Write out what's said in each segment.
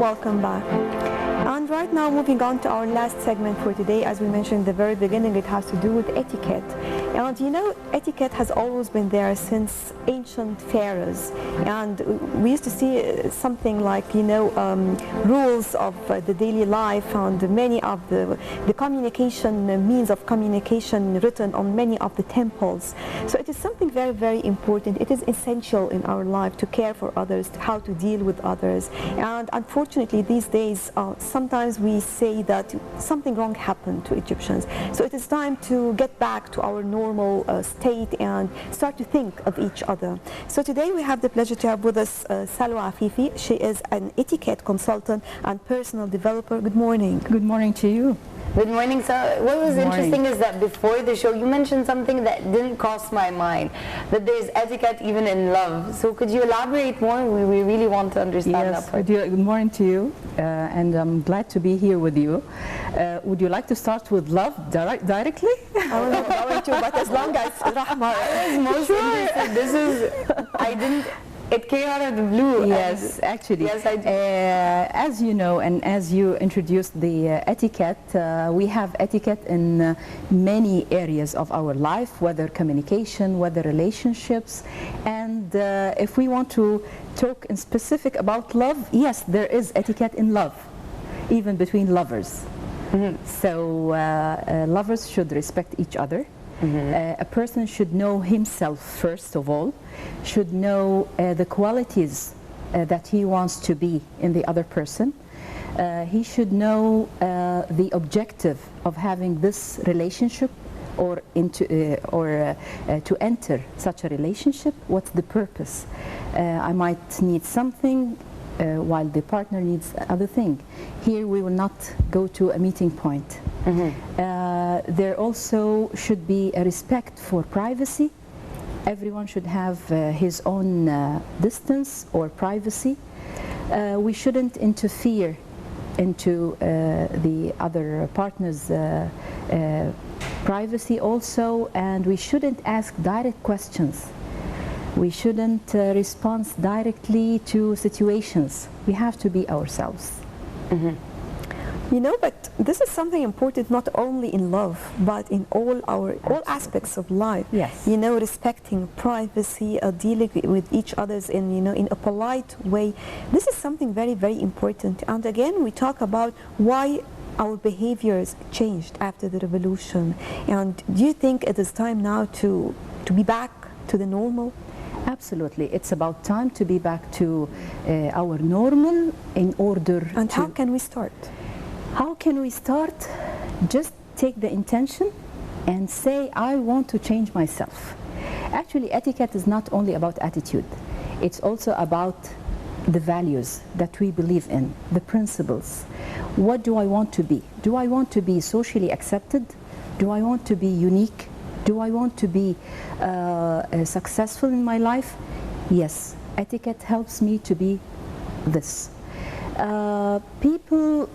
welcome back. And right now, moving on to our last segment for today, as we mentioned in the very beginning, it has to do with etiquette. And you know, etiquette has always been there since ancient pharaohs. And we used to see something like, you know, rules of the daily life and many of the communication, means of communication written on many of the temples. So it is something very, very important. It is essential in our life to care for others, how to deal with others. And unfortunately, these days, sometimes we say that something wrong happened to Egyptians. So it is time to get back to our normal state and start to think of each other. So today we have the pleasure to have with us Salwa Afifi. She is an etiquette consultant and personal developer. Good morning. Good morning to you. Good morning, sir. What was interesting is that before the show, you mentioned something that didn't cross my mind, that there's etiquette even in love. So could you elaborate more? We really want to understand that part. Good morning to you, and I'm glad to be here with you. Would you like to start with love directly? I was not going to, but as long as Rahma I was most interested. This is, it came out of the blue. Yes, actually. Yes, I do. As you know, and as you introduced the etiquette, we have etiquette in many areas of our life, whether communication, whether relationships. And if we want to talk in specific about love, yes, there is etiquette in love, even between lovers. Mm-hmm. So lovers should respect each other. Mm-hmm. A person should know himself first of all, should know the qualities that he wants to be in the other person. He should know the objective of having this relationship or to enter such a relationship. What's the purpose? I might need something while the partner needs other thing. Here we will not go to a meeting point. Mm-hmm. There also should be a respect for privacy. Everyone should have his own distance or privacy. We shouldn't interfere into the other partner's privacy also, and we shouldn't ask direct questions. We shouldn't respond directly to situations. We have to be ourselves. Mm-hmm. You know, but this is something important not only in love, but in all aspects of life. Yes. You know, respecting privacy, dealing with each other's in a polite way. This is something very, very important. And again, we talk about why our behaviors changed after the revolution. And do you think it is time now to be back to the normal? Absolutely. It's about time to be back to our normal in order to... And how can we start? How can we start? Just take the intention and say, I want to change myself. Actually, etiquette is not only about attitude. It's also about the values that we believe in, the principles. What do I want to be? Do I want to be socially accepted? Do I want to be unique? Do I want to be successful in my life? Yes, etiquette helps me to be this. People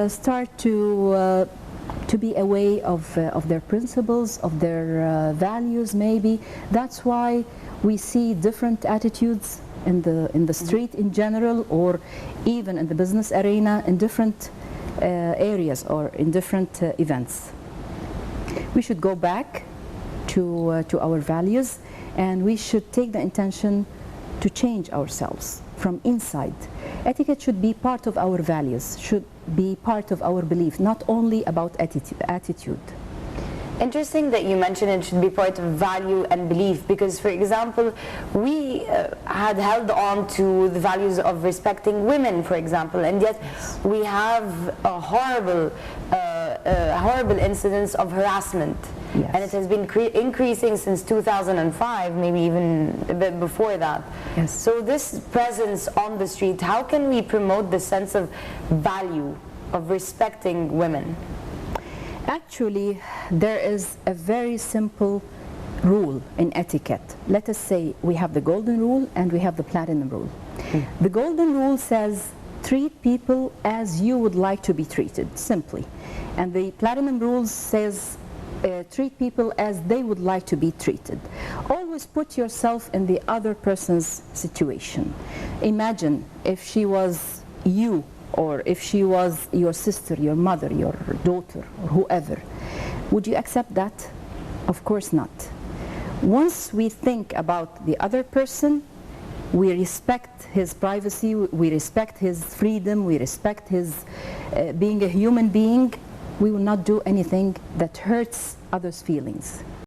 start to be aware of their principles, of their values maybe. That's why we see different attitudes in the street in general, or even in the business arena, in different areas or in different events. We should go back to our values, and we should take the intention to change ourselves from inside. Etiquette should be part of our values, should be part of our belief, not only about attitude. Interesting that you mentioned it should be part of value and belief, because, for example, we had held on to the values of respecting women, for example, and yet we have a horrible incidence of harassment. Yes. And it has been increasing since 2005, maybe even a bit before that. Yes. So this presence on the street, how can we promote the sense of value, of respecting women? Actually, there is a very simple rule in etiquette. Let us say we have the golden rule and we have the platinum rule. The golden rule says, treat people as you would like to be treated, simply. And the platinum rule says, treat people as they would like to be treated. Always put yourself in the other person's situation. Imagine if she was you or if she was your sister, your mother, your daughter, or whoever, would you accept that? Of course not. Once we think about the other person, we respect his privacy, we respect his freedom, we respect his being a human being, we will not do anything that hurts others' feelings.